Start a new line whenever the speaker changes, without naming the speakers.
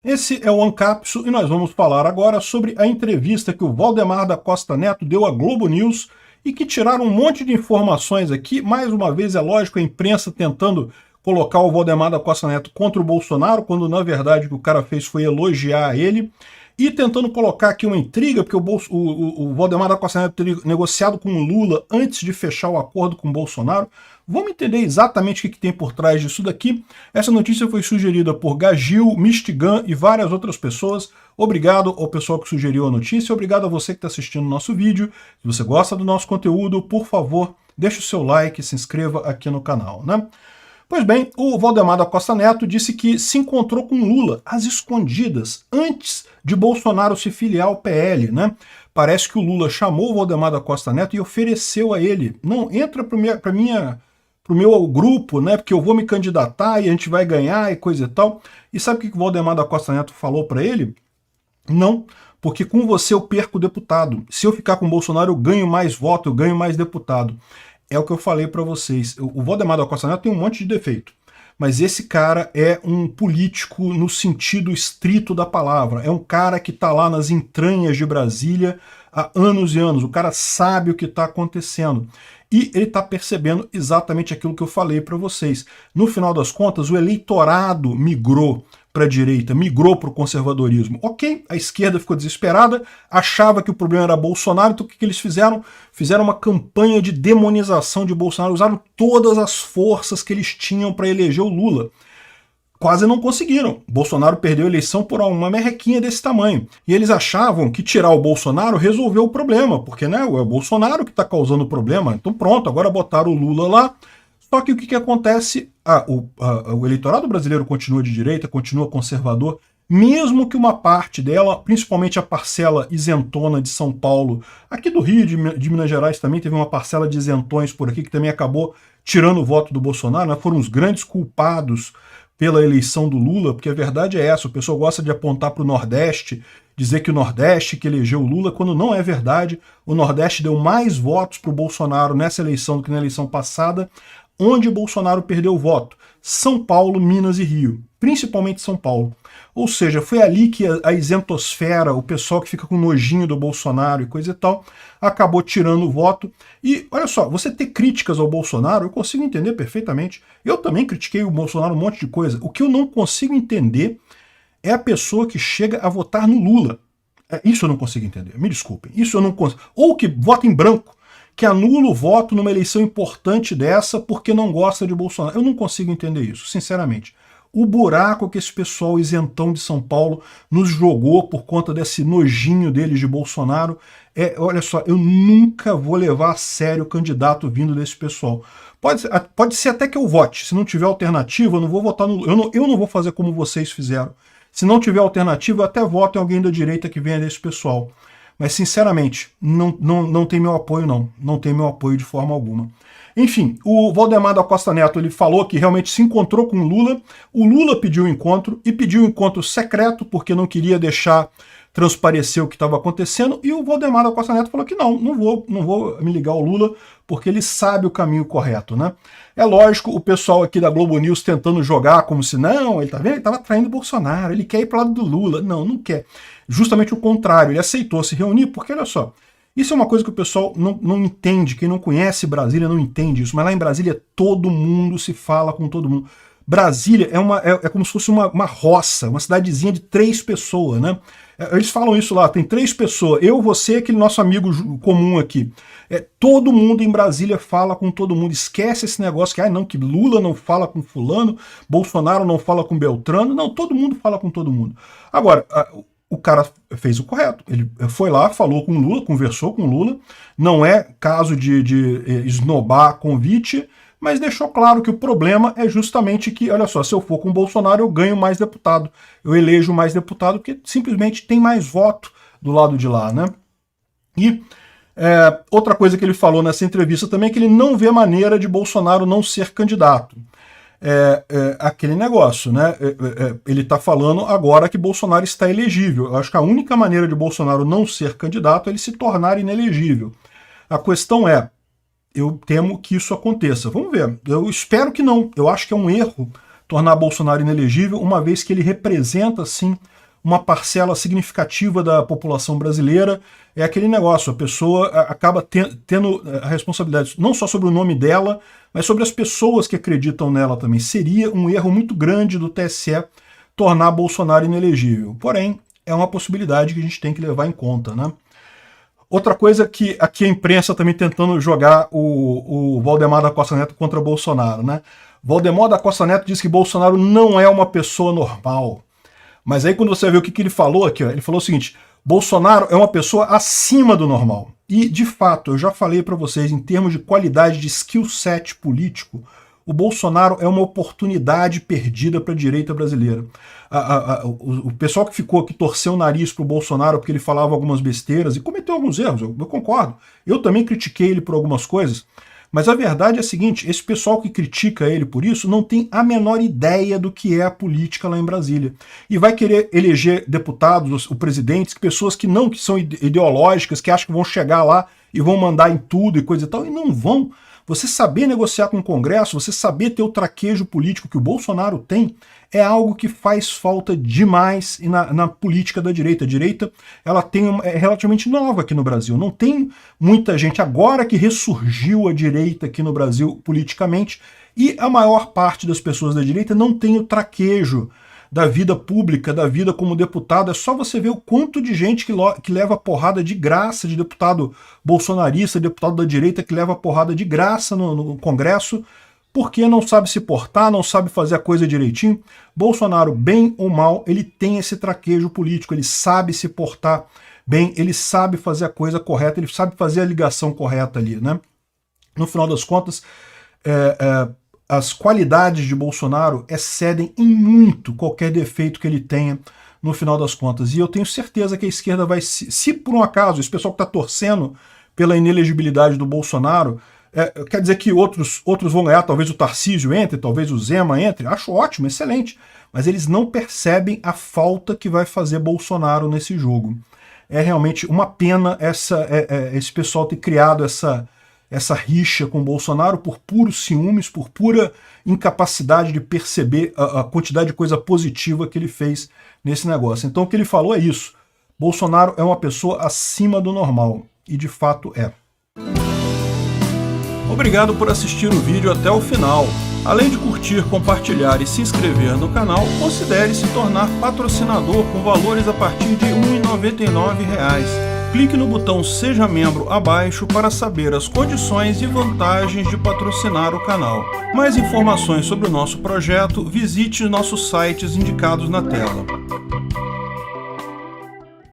Esse é o Ancapso e nós vamos falar agora sobre a entrevista que o Valdemar da Costa Neto deu à Globo News e que tiraram um monte de informações aqui. Mais uma vez, é lógico, a imprensa tentando colocar o Valdemar da Costa Neto contra o Bolsonaro, quando na verdade o que o cara fez foi elogiar ele, e tentando colocar aqui uma intriga, porque o Valdemar da Costa Neto teria negociado com o Lula antes de fechar o acordo com o Bolsonaro. Vamos entender exatamente o que tem por trás disso daqui. Essa notícia foi sugerida por Gagil, Mistigan e várias outras pessoas. Obrigado ao pessoal que sugeriu a notícia, obrigado a você que está assistindo o nosso vídeo. Se você gosta do nosso conteúdo, por favor, deixe o seu like e se inscreva aqui no canal, né? Pois bem, o Valdemar da Costa Neto disse que se encontrou com Lula às escondidas, antes de Bolsonaro se filiar ao PL, né? Parece que o Lula chamou o Valdemar da Costa Neto e ofereceu a ele, não, entra para o meu grupo, né? Porque eu vou me candidatar e a gente vai ganhar e coisa e tal. E sabe o que o Valdemar da Costa Neto falou para ele? Não, porque com você eu perco deputado. Se eu ficar com o Bolsonaro eu ganho mais voto, eu ganho mais deputado. É o que eu falei para vocês. O Valdemar da Costa Neto tem um monte de defeito, mas esse cara é um político no sentido estrito da palavra. É um cara que está lá nas entranhas de Brasília há anos e anos. O cara sabe o que está acontecendo. E ele está percebendo exatamente aquilo que eu falei para vocês. No final das contas, o eleitorado migrou para a direita, migrou para o conservadorismo. Ok, a esquerda ficou desesperada, achava que o problema era Bolsonaro, então o que eles fizeram? Fizeram uma campanha de demonização de Bolsonaro, usaram todas as forças que eles tinham para eleger o Lula. Quase não conseguiram. Bolsonaro perdeu a eleição por uma merrequinha desse tamanho. E eles achavam que tirar o Bolsonaro resolveu o problema, porque né, é o Bolsonaro que está causando o problema. Então pronto, agora botaram o Lula lá. Só que o que acontece? O eleitorado brasileiro continua de direita, continua conservador, mesmo que uma parte dela, principalmente a parcela isentona de São Paulo, aqui do Rio, de Minas Gerais também teve uma parcela de isentões por aqui que também acabou tirando o voto do Bolsonaro, né? Foram os grandes culpados pela eleição do Lula, porque a verdade é essa, o pessoal gosta de apontar para o Nordeste, dizer que o Nordeste que elegeu o Lula, quando não é verdade. O Nordeste deu mais votos para o Bolsonaro nessa eleição do que na eleição passada. Onde o Bolsonaro perdeu o voto? São Paulo, Minas e Rio, principalmente São Paulo. Ou seja, foi ali que a isentosfera, o pessoal que fica com nojinho do Bolsonaro e coisa e tal, acabou tirando o voto. E olha só, você ter críticas ao Bolsonaro, eu consigo entender perfeitamente. Eu também critiquei o Bolsonaro um monte de coisa. O que eu não consigo entender é a pessoa que chega a votar no Lula. Isso eu não consigo entender, me desculpem. Isso eu não consigo. Ou que vota em branco, que anula o voto numa eleição importante dessa porque não gosta de Bolsonaro. Eu não consigo entender isso, sinceramente. O buraco que esse pessoal isentão de São Paulo nos jogou por conta desse nojinho deles de Bolsonaro, olha só, eu nunca vou levar a sério o candidato vindo desse pessoal. Pode ser até que eu vote, se não tiver alternativa, eu não vou votar no... Eu não vou fazer como vocês fizeram. Se não tiver alternativa, eu até voto em alguém da direita que venha desse pessoal. Mas, sinceramente, não tem meu apoio, não. Não tem meu apoio de forma alguma. Enfim, o Valdemar da Costa Neto ele falou que realmente se encontrou com o Lula. O Lula pediu o encontro, e pediu um encontro secreto, porque não queria deixar transparecer o que estava acontecendo. E o Valdemar da Costa Neto falou que não vou me ligar ao Lula, porque ele sabe o caminho correto, né? É lógico, o pessoal aqui da Globo News tentando jogar como se, não, ele tá vendo? Ele estava traindo o Bolsonaro, ele quer ir para o lado do Lula. Não quer. Justamente o contrário, ele aceitou se reunir, porque olha só, isso é uma coisa que o pessoal não entende, quem não conhece Brasília não entende isso, mas lá em Brasília todo mundo se fala com todo mundo. Brasília é como se fosse uma roça, uma cidadezinha de 3 pessoas, né? Eles falam isso lá, tem 3 pessoas, eu, você, aquele nosso amigo comum aqui. Todo mundo em Brasília fala com todo mundo, esquece esse negócio que Lula não fala com fulano, Bolsonaro não fala com Beltrano, não, todo mundo fala com todo mundo. Agora, o cara fez o correto, ele foi lá, falou com o Lula, conversou com o Lula, não é caso de esnobar convite, mas deixou claro que o problema é justamente que, olha só, se eu for com o Bolsonaro eu ganho mais deputado, eu elejo mais deputado porque simplesmente tem mais voto do lado de lá, né? E outra coisa que ele falou nessa entrevista também é que ele não vê maneira de Bolsonaro não ser candidato. Aquele negócio, né? Ele está falando agora que Bolsonaro está elegível. Eu acho que a única maneira de Bolsonaro não ser candidato é ele se tornar inelegível. A questão eu temo que isso aconteça. Vamos ver. Eu espero que não. Eu acho que é um erro tornar Bolsonaro inelegível, uma vez que ele representa, sim, uma parcela significativa da população brasileira. É aquele negócio, a pessoa acaba tendo a responsabilidade não só sobre o nome dela, mas sobre as pessoas que acreditam nela também. Seria um erro muito grande do TSE tornar Bolsonaro inelegível. Porém, é uma possibilidade que a gente tem que levar em conta, né? Outra coisa que aqui a imprensa também tentando jogar o Valdemar da Costa Neto contra Bolsonaro, né? Valdemar da Costa Neto diz que Bolsonaro não é uma pessoa normal. Mas aí quando você vê o que ele falou aqui, ó, ele falou o seguinte: Bolsonaro é uma pessoa acima do normal. E, de fato, eu já falei para vocês, em termos de qualidade de skill set político, o Bolsonaro é uma oportunidade perdida para a direita brasileira. O pessoal que torceu o nariz para o Bolsonaro porque ele falava algumas besteiras e cometeu alguns erros, eu concordo. Eu também critiquei ele por algumas coisas, mas a verdade é a seguinte: esse pessoal que critica ele por isso não tem a menor ideia do que é a política lá em Brasília. E vai querer eleger deputados, o presidente, pessoas que são ideológicas, que acham que vão chegar lá e vão mandar em tudo e coisa e tal, e não vão. Você saber negociar com o Congresso, você saber ter o traquejo político que o Bolsonaro tem, é algo que faz falta demais na política da direita. A direita é relativamente nova aqui no Brasil. Não tem muita gente agora que ressurgiu a direita aqui no Brasil politicamente, e a maior parte das pessoas da direita não tem o traquejo da vida pública, da vida como deputado. É só você ver o quanto de gente que leva porrada de graça, de deputado bolsonarista, deputado da direita que leva porrada de graça no Congresso, porque não sabe se portar, não sabe fazer a coisa direitinho. Bolsonaro, bem ou mal, ele tem esse traquejo político, ele sabe se portar bem, ele sabe fazer a coisa correta, ele sabe fazer a ligação correta ali, né? No final das contas, as qualidades de Bolsonaro excedem em muito qualquer defeito que ele tenha no final das contas. E eu tenho certeza que a esquerda vai, se por um acaso esse pessoal que está torcendo pela inelegibilidade do Bolsonaro, quer dizer que outros vão ganhar, talvez o Tarcísio entre, talvez o Zema entre, acho ótimo, excelente, mas eles não percebem a falta que vai fazer Bolsonaro nesse jogo. É realmente uma pena esse pessoal ter criado essa rixa com Bolsonaro por puros ciúmes, por pura incapacidade de perceber a quantidade de coisa positiva que ele fez nesse negócio. Então o que ele falou é isso: Bolsonaro é uma pessoa acima do normal, e de fato é. Obrigado por assistir o vídeo até o final. Além de curtir, compartilhar e se inscrever no canal, considere se tornar patrocinador com valores a partir de R$ 1,99. Clique no botão Seja Membro abaixo para saber as condições e vantagens de patrocinar o canal. Mais informações sobre o nosso projeto, visite nossos sites indicados na tela.